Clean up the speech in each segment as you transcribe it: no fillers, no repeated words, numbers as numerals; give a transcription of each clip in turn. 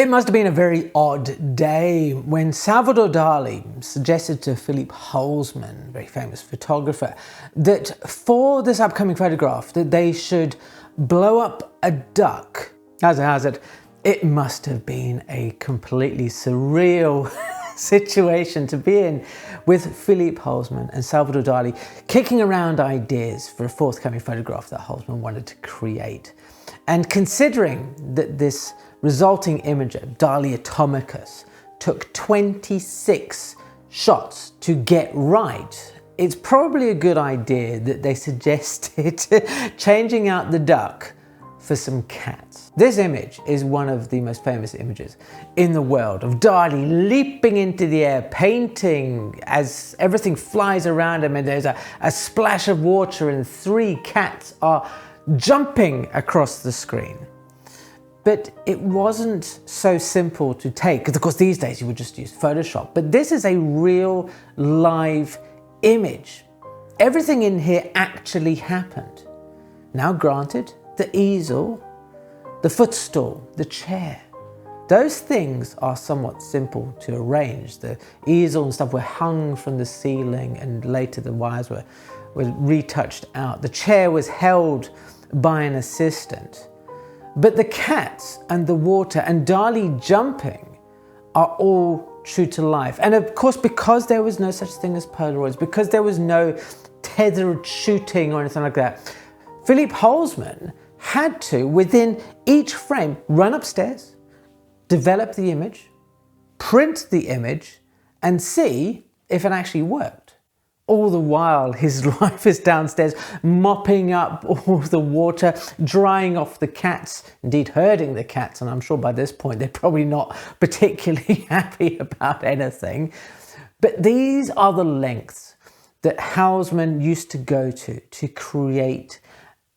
It must have been a very odd day when Salvador Dali suggested to Philippe Halsman, a very famous photographer, that for this upcoming photograph that they should blow up a duck. How's it? It must have been a completely surreal situation to be in, with Philippe Halsman and Salvador Dali kicking around ideas for a forthcoming photograph that Halsman wanted to create. And considering that this resulting image of Dali Atomicus took 26 shots to get right, it's probably a good idea that they suggested changing out the duck for some cats. This image is one of the most famous images in the world of Dali leaping into the air, painting as everything flies around him, and there's a splash of water and 3 cats are jumping across the screen. But it wasn't so simple to take, because of course these days you would just use Photoshop, but this is a real live image. Everything in here actually happened. Now granted, the easel, the footstool, the chair, those things are somewhat simple to arrange. The easel and stuff were hung from the ceiling and later the wires were retouched out. The chair was held by an assistant. But the cats and the water and Dali jumping are all true to life. And of course, because there was no such thing as Polaroids, because there was no tethered shooting or anything like that, Philippe Halsman had to, within each frame, run upstairs, develop the image, print the image, and see if it actually worked. All the while, his wife is downstairs mopping up all the water, drying off the cats, indeed herding the cats, and I'm sure by this point they're probably not particularly happy about anything. But these are the lengths that Halsman used to go to create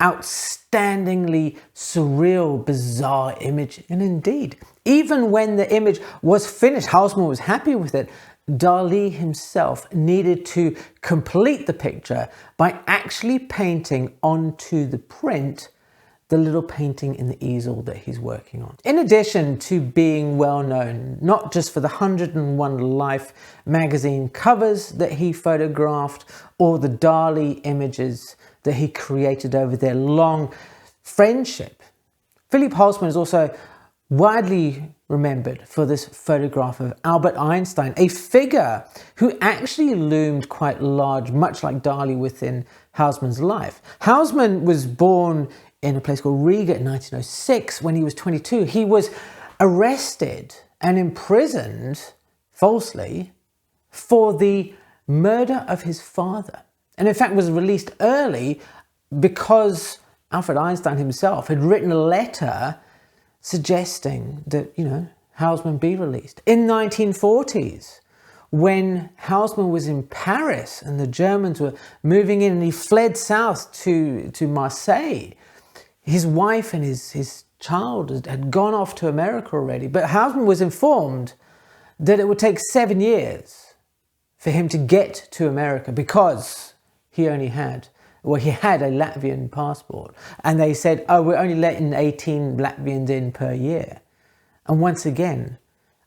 outstandingly surreal, bizarre image. And indeed, even when the image was finished, Halsman was happy with it, Dali himself needed to complete the picture by actually painting onto the print the little painting in the easel that he's working on. In addition to being well known, not just for the 101 Life magazine covers that he photographed or the Dali images that he created over their long friendship, Philippe Halsman is also widely remembered for this photograph of Albert Einstein, a figure who actually loomed quite large, much like Dali within Halsman's life. Halsman was born in a place called Riga in 1906. When he was 22, he was arrested and imprisoned falsely for the murder of his father. And in fact was released early because Albert Einstein himself had written a letter suggesting that, Halsman be released. In the 1940s, when Halsman was in Paris and the Germans were moving in and he fled south to Marseille, his wife and his child had gone off to America already, but Halsman was informed that it would take 7 years for him to get to America because he had a Latvian passport. And they said, we're only letting 18 Latvians in per year. And once again,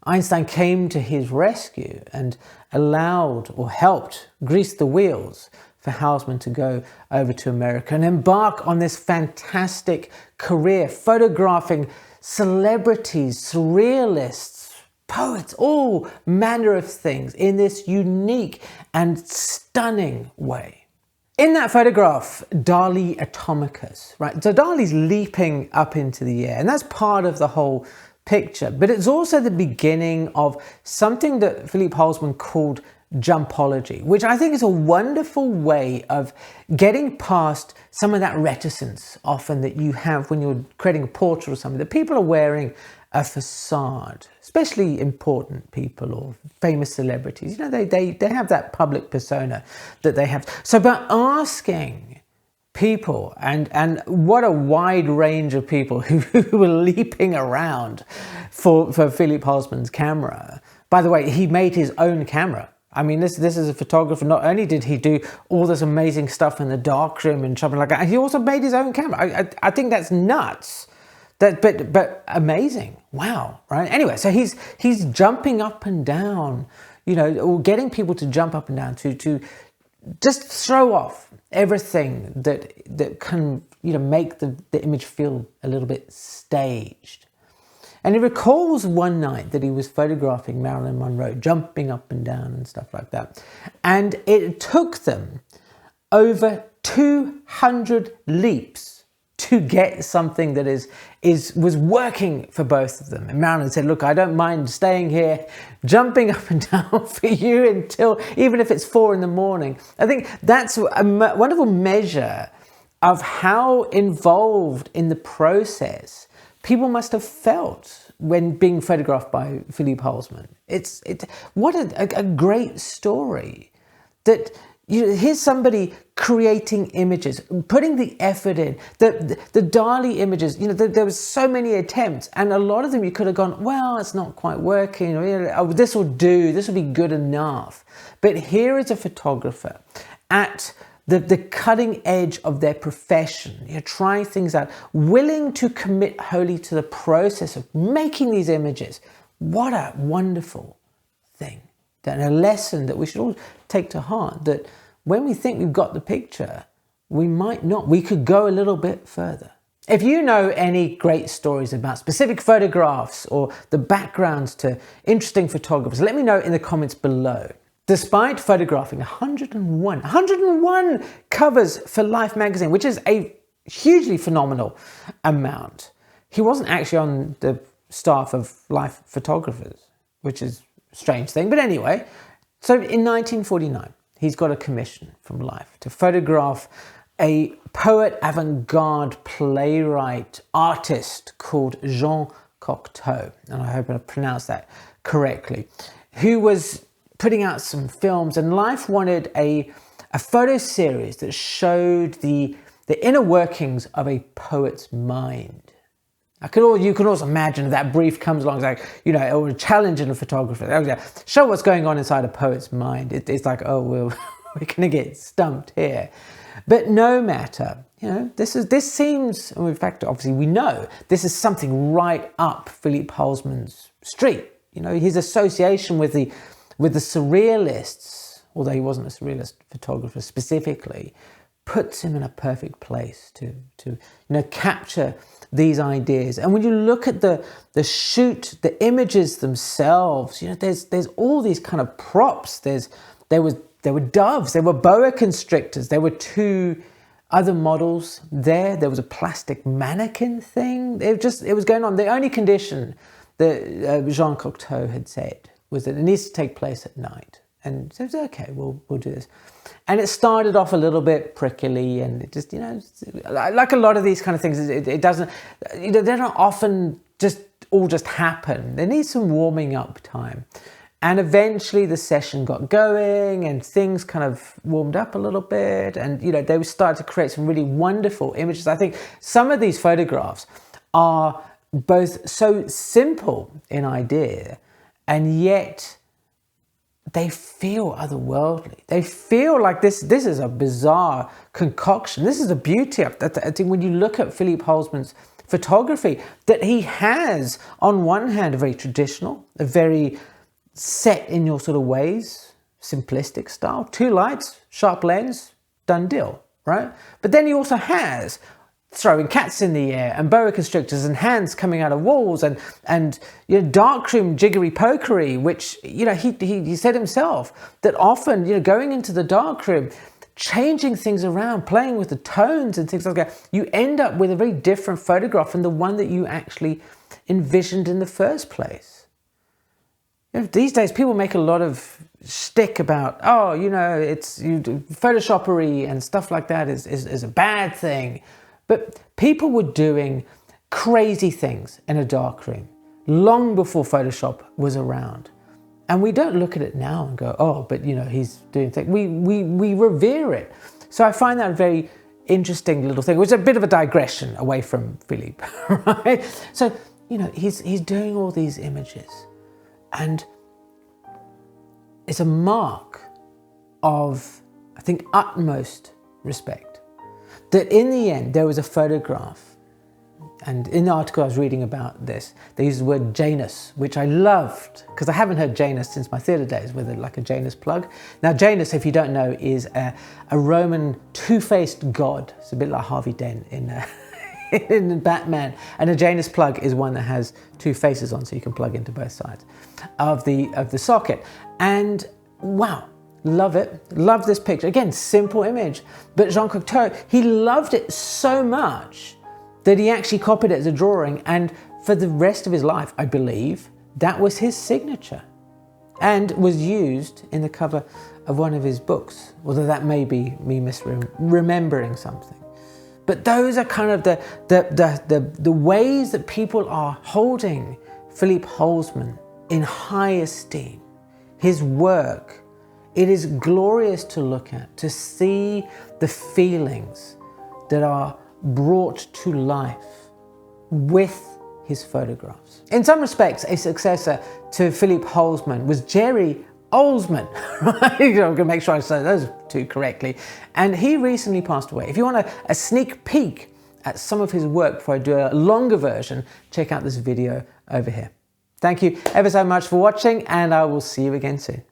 Einstein came to his rescue and allowed or helped grease the wheels for Halsman to go over to America and embark on this fantastic career, photographing celebrities, surrealists, poets, all manner of things in this unique and stunning way. In that photograph, Dali Atomicus, right? So Dali's leaping up into the air, and that's part of the whole picture, but it's also the beginning of something that Philippe Halsman called jumpology, which I think is a wonderful way of getting past some of that reticence often that you have when you're creating a portrait or something, that people are wearing a facade, especially important people or famous celebrities. They have that public persona that they have. So by asking people, and what a wide range of people who were leaping around for Philippe Halsman's camera. By the way, he made his own camera. I mean, this is a photographer. Not only did he do all this amazing stuff in the darkroom and something like that, he also made his own camera. I think that's nuts but amazing. Wow, right? Anyway, so he's jumping up and down, or getting people to jump up and down to just throw off everything that can, make the image feel a little bit staged. And he recalls one night that he was photographing Marilyn Monroe jumping up and down and stuff like that. And it took them over 200 leaps to get something that was working for both of them. And Marilyn said, look, I don't mind staying here, jumping up and down for you until, even if it's 4 a.m. I think that's a wonderful measure of how involved in the process people must have felt when being photographed by Philippe Halsman. What a great story that here's somebody creating images, putting the effort in. The Dali images, there was so many attempts, and a lot of them you could have gone, well, it's not quite working, or this will do, this will be good enough. But here is a photographer at the cutting edge of their profession, trying things out, willing to commit wholly to the process of making these images. What a wonderful thing. And a lesson that we should all take to heart, that when we think we've got the picture, we might not. We could go a little bit further. If you know any great stories about specific photographs or the backgrounds to interesting photographers, let me know in the comments below. Despite photographing 101 covers for Life magazine, which is a hugely phenomenal amount, he wasn't actually on the staff of Life photographers, which is a strange thing. But anyway, so in 1949, he's got a commission from Life to photograph a poet, avant-garde, playwright, artist called Jean Cocteau, and I hope I pronounced that correctly, who was putting out some films, and Life wanted a photo series that showed the inner workings of a poet's mind. You can also imagine that brief comes along, it's like, or a challenge in a photographer. Show what's going on inside a poet's mind. It's like, oh, well, we're going to get stumped here. But no matter, this seems, in fact, obviously we know, this is something right up Philippe Halsman's street. His association with the surrealists, although he wasn't a surrealist photographer specifically, puts him in a perfect place to capture these ideas. And when you look at the shoot, the images themselves, there's all these kind of props. There were doves, there were boa constrictors, there were 2 other models there. There was a plastic mannequin thing. It was going on. The only condition that Jean Cocteau had said was that it needs to take place at night. And so okay, we'll do this. And it started off a little bit prickly, and it just, like a lot of these kind of things, it doesn't, they don't often just happen. There needs some warming up time. And eventually the session got going and things kind of warmed up a little bit, and they started to create some really wonderful images. I think some of these photographs are both so simple in idea, and yet they feel otherworldly. They feel like this is a bizarre concoction. This is the beauty of that. I think when you look at Philippe Halsman's photography, that he has, on one hand, a very traditional, a very set in your sort of ways, simplistic style, 2 lights, sharp lens, done deal, right? But then he also has throwing cats in the air and boa constrictors and hands coming out of walls and darkroom jiggery pokery, which he said himself that often going into the darkroom, changing things around, playing with the tones and things like that, you end up with a very different photograph from the one that you actually envisioned in the first place. These days people make a lot of shtick about, it's Photoshopery and stuff like that is a bad thing. But people were doing crazy things in a darkroom long before Photoshop was around. And we don't look at it now and go, oh, but he's doing things. We revere it. So I find that a very interesting little thing. It was a bit of a digression away from Philippe, right? So, he's doing all these images, and it's a mark of, I think, utmost respect that in the end there was a photograph And in the article I was reading about this, they used the word Janus, which I loved, because I haven't heard Janus since my theatre days with like a Janus plug. Now Janus, if you don't know, is a Roman two-faced god. It's a bit like Harvey Dent in Batman. And a Janus plug is one that has two faces on, so you can plug into both sides of the socket. And wow, love it. Love this picture. Again, simple image. But Jean Cocteau, he loved it so much that he actually copied it as a drawing, and for the rest of his life, I believe, that was his signature and was used in the cover of one of his books, although that may be me misremembering something. But those are kind of the ways that people are holding Philippe Halsman in high esteem. His work, it is glorious to look at, to see the feelings that are brought to life with his photographs. In some respects, a successor to Philippe Halsman was Jerry Olsman, right? I'm going to make sure I say those two correctly. And he recently passed away. If you want a sneak peek at some of his work before I do a longer version, check out this video over here. Thank you ever so much for watching, and I will see you again soon.